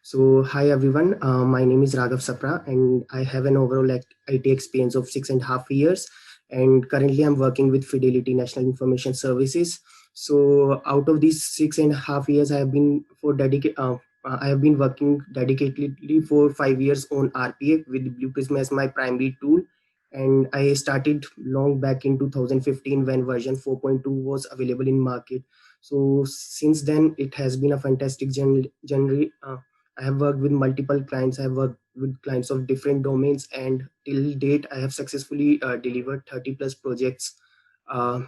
So, hi everyone. My name is Raghav Sapra, and I have an overall IT experience of 6.5 years. And currently, I'm working with Fidelity National Information Services. So, out of these 6.5 years, I have been working dedicatedly for 5 years on RPA with Blue Prism as my primary tool. And I started long back in 2015 when version 4.2 was available in market. So since then, it has been a fantastic journey. I have worked with multiple clients. I have worked with clients of different domains, and till date, I have successfully delivered 30 plus projects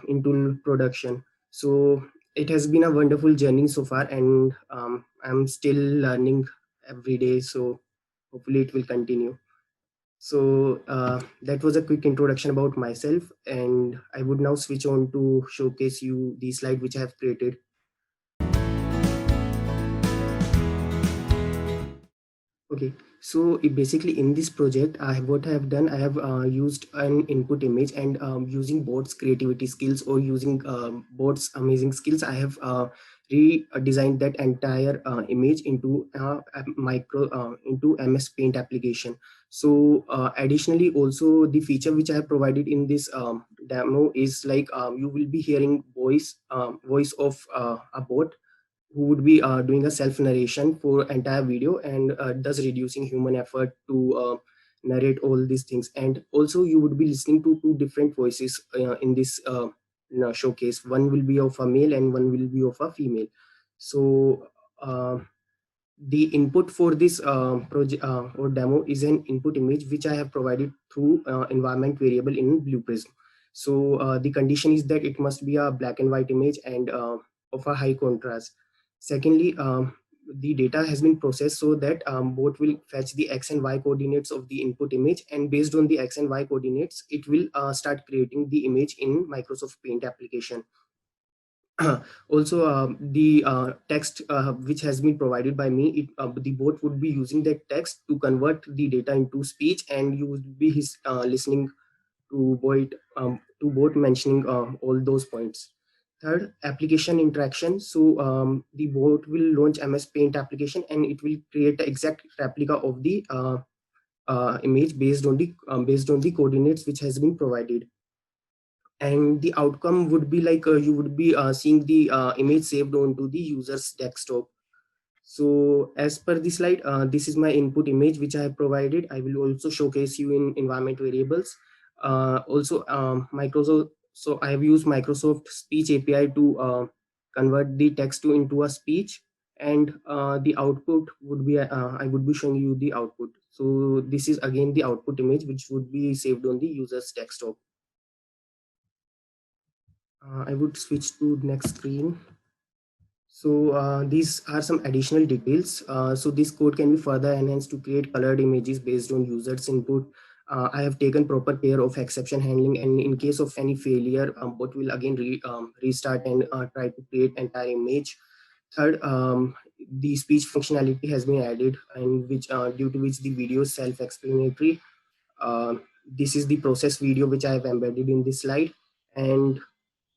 into production. So it has been a wonderful journey so far, and I'm still learning every day. So hopefully, it will continue. So that was a quick introduction about myself, and I would now switch on to showcase you the slide which I have created. Okay, so basically in this project, what I have done, I have used an input image and using bots creativity skills or using bots amazing skills, I have redesigned that entire image into a micro into MS Paint application. So additionally, also the feature which I have provided in this demo is like you will be hearing voice of a bot who would be doing a self narration for entire video and thus reducing human effort to narrate all these things. And also you would be listening to two different voices in this showcase. One will be of a male and one will be of a female. So the input for this project or demo is an input image which I have provided through environment variable in Blue Prism. So the condition is that it must be a black and white image and of a high contrast. Secondly, the data has been processed so that both will fetch the x and y coordinates of the input image, and based on the x and y coordinates, it will start creating the image in Microsoft Paint application. Also the text which has been provided by me, the bot would be using that text to convert the data into speech, and you would be listening to bot mentioning all those points. Third, application interaction. So the bot will launch MS Paint application and it will create the exact replica of the image based on the coordinates which has been provided. And the outcome would be like you would be seeing the image saved onto the user's desktop. So as per the slide, this is my input image which I have provided. I will also showcase you in environment variables. Also Microsoft, so I have used Microsoft Speech API to convert the text to into a speech, and the output would be I would be showing you the output. So this is again the output image which would be saved on the user's desktop. I would switch to next screen. So these are some additional details. So this code can be further enhanced to create colored images based on users input. I have taken proper care of exception handling, and in case of any failure, bot will again restart and try to create entire image. Third, the speech functionality has been added, and which due to which the video is self-explanatory. This is the process video which I have embedded in this slide, and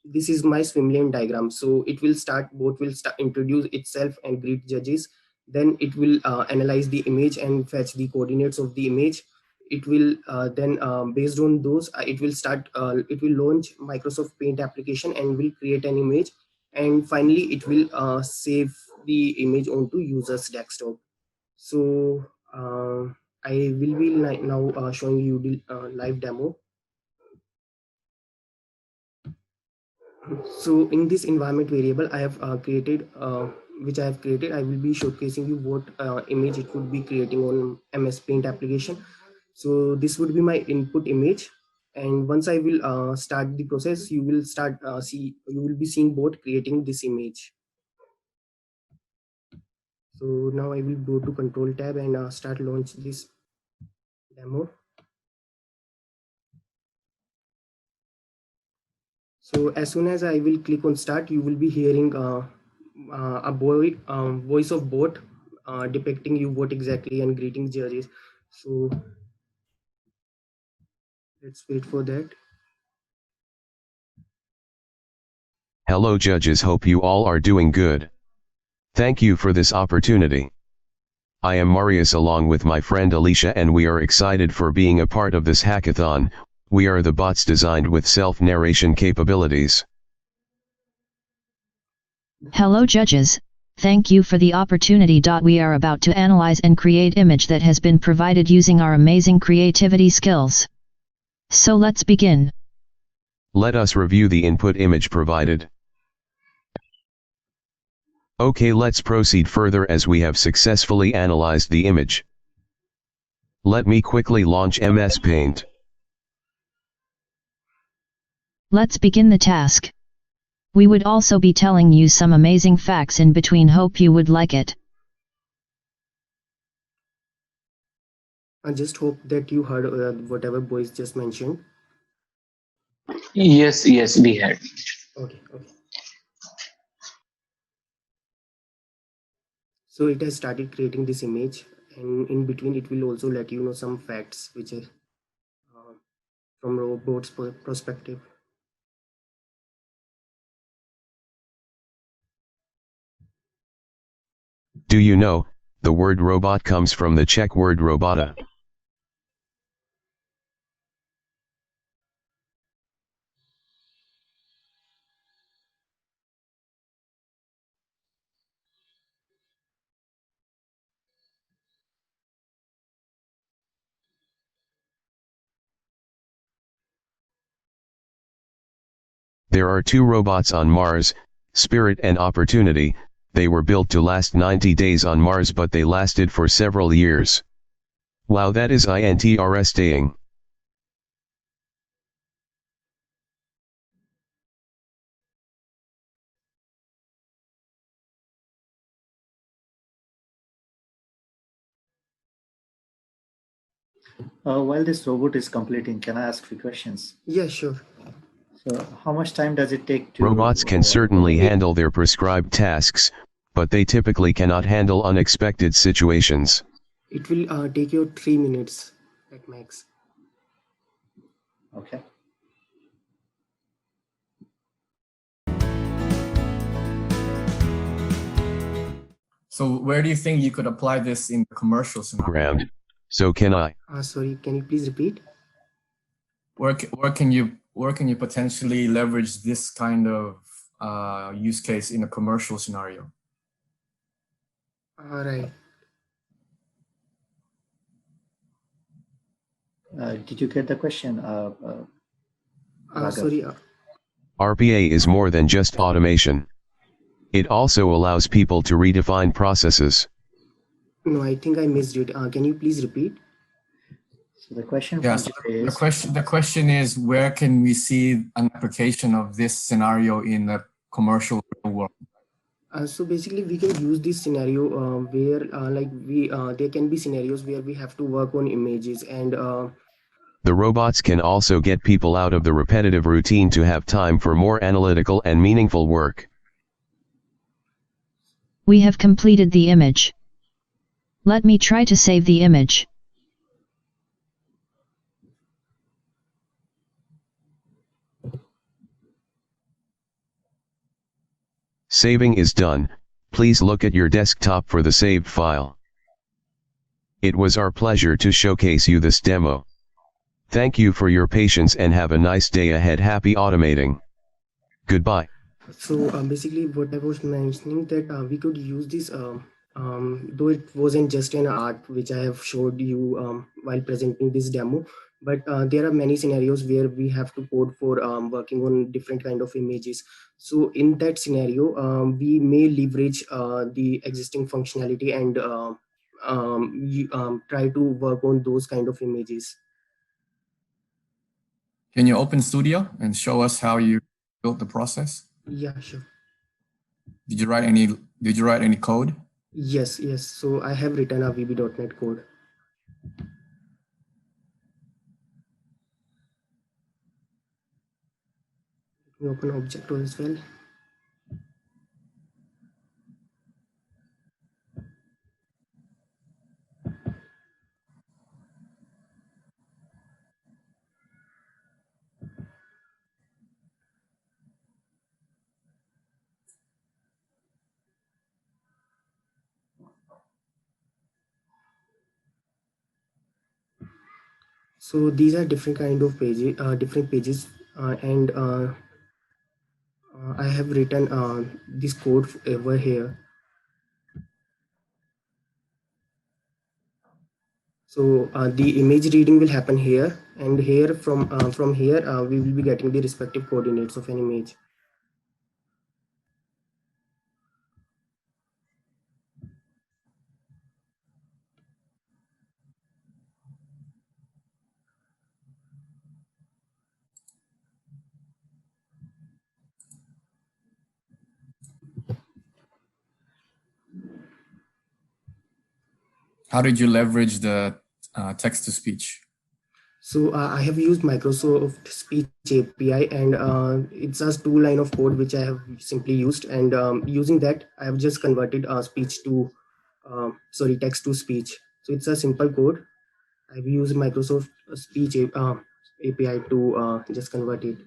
this is my swim lane diagram. So it will start, both will start, introduce itself and greet judges. Then it will analyze the image and fetch the coordinates of the image. It will then based on those, it will launch Microsoft Paint application and will create an image, and finally it will save the image onto user's desktop. So I will be now showing you the live demo. So in this environment variable I have created, which I have created, I will be showcasing you what image it would be creating on MS Paint application. So this would be my input image, and once I will start the process, you will be seeing bot creating this image. So now I will go to control tab and start launch this demo. So as soon as I will click on start, you will be hearing voice of bot depicting you what exactly and greeting judges. So let's wait for that. Hello judges, hope you all are doing good. Thank you for this opportunity. I am Marius along with my friend Alicia, and we are excited for being a part of this hackathon. We are the bots designed with self-narration capabilities. Hello judges, thank you for the opportunity. We are about to analyze and create image that has been provided using our amazing creativity skills. So let's begin. Let us review the input image provided. Okay, let's proceed further as we have successfully analyzed the image. Let me quickly launch MS Paint. Let's begin the task. We would also be telling you some amazing facts in between. Hope you would like it. I just hope that you heard whatever boys just mentioned. Yes, we had. Okay. So it has started creating this image, and in between it will also let you know some facts which are from robot's perspective. Do you know, the word robot comes from the Czech word robota. There are two robots on Mars, Spirit and Opportunity. They were built to last 90 days on Mars, but they lasted for several years. Wow, that is interesting. While this robot is completing, can I ask few questions? Yeah, sure. So, how much time does it take to? Robots can certainly handle their prescribed tasks, but they typically cannot handle unexpected situations. It will take you 3 minutes at max. Okay. So where do you think you could apply this in the commercial scenario? Ground. So can I? Sorry, can you please repeat? Where can you potentially leverage this kind of use case in a commercial scenario? All right. Did you get the question? Raghav? Sorry. RPA is more than just automation. It also allows people to redefine processes. No, I think I missed it. Can you please repeat? So the question Yeah. from So Jay is, the question is, where can we see an application of this scenario in the commercial real world? So basically, we can use this scenario where, there can be scenarios where we have to work on images, and The robots can also get people out of the repetitive routine to have time for more analytical and meaningful work. We have completed the image. Let me try to save the image. Saving is done. Please look at your desktop for the saved file. It was our pleasure to showcase you this demo. Thank you for your patience and have a nice day ahead. Happy automating. Goodbye. so basically, what I was mentioning that we could use this, though it wasn't just an art which I have showed you while presenting this demo, but there are many scenarios where we have to code for working on different kind of images. So in that scenario, we may leverage the existing functionality and try to work on those kind of images. Can you open Studio and show us how you built the process? Yeah, sure. Did you write any code? Yes. So I have written a VB.NET code. Let me open object as well. So these are different kind of pages, and I have written this code over here. So the image reading will happen here, and here from here we will be getting the respective coordinates of an image. How did you leverage the text to speech? So I have used Microsoft Speech API, and it's a 2 line of code which I have simply used, and using that I have just converted text to speech. So it's a simple code. I've used Microsoft Speech API to just convert it.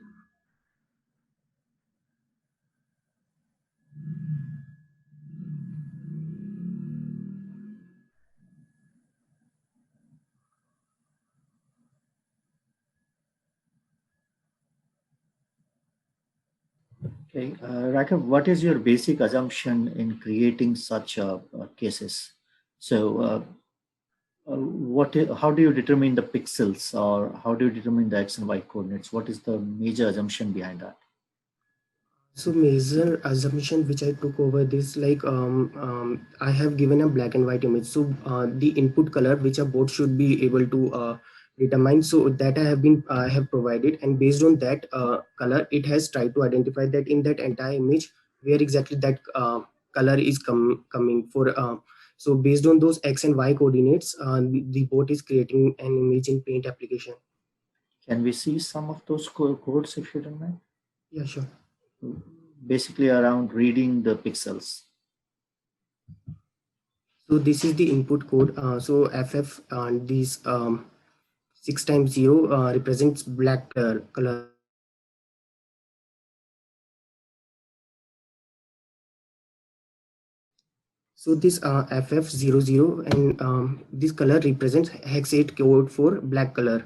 Okay, Raghav, what is your basic assumption in creating such cases? So, how do you determine the pixels, or how do you determine the X and Y coordinates? What is the major assumption behind that? So major assumption which I took over this, like I have given a black and white image. So the input color which a bot should be able to determine. So that I have provided, and based on that color, it has tried to identify that in that entire image where exactly that color is coming for. So based on those X and Y coordinates, the bot is creating an image in Paint application. Can we see some of those codes if you don't mind? Yeah, sure. Basically around reading the pixels. So this is the input code. So FF, these 6 times 0 represents black color. So this FF00 and this color represents hex 8 code for black color.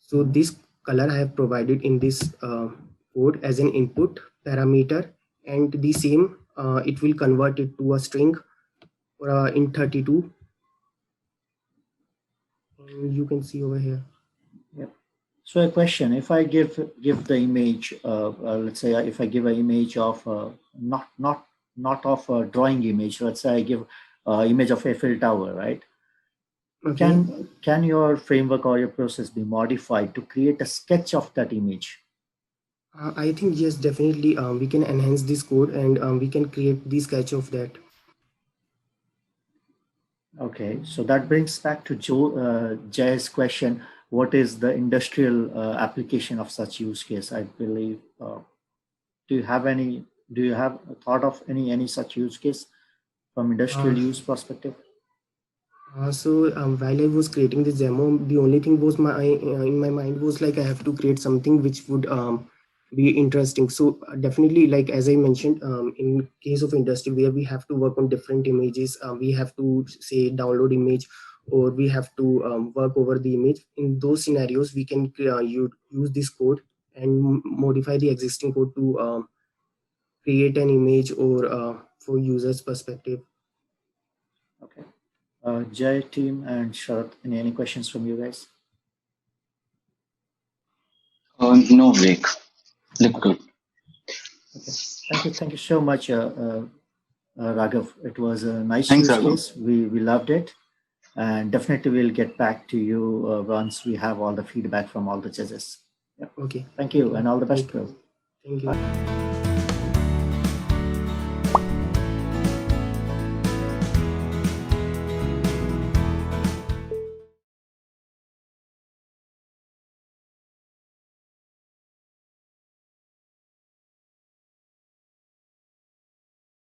So this color I have provided in this code as an input parameter, and the same it will convert it to a string in 32. And you can see over here. Yep. So a question: if I give the image, let's say if I give an image of not of a drawing image, let's say I give image of Eiffel Tower, right? Okay. Can your framework or your process be modified to create a sketch of that image? I think yes, definitely we can enhance this code, and we can create the sketch of that. Okay, so that brings back to Jay's question: what is the industrial application of such use case? I believe. Do you have any? Do you have a thought of any such use case from industrial use perspective? So while I was creating this demo, the only thing was in my mind was like I have to create something which would be interesting. So definitely, like as I mentioned, in case of industry where we have to work on different images, we have to say download image, or we have to work over the image. In those scenarios, we can use this code and modify the existing code to create an image or for users perspective. Okay. Jay, team, and Sharath, any questions from you guys? No, Vivek. Look good. Okay. Thank you so much, Raghav. It was a nice Thanks, use Raghav. case. We loved it, and definitely we'll get back to you once we have all the feedback from all the judges. Yep. Okay. Thank you, and all the best, bro. Thank you.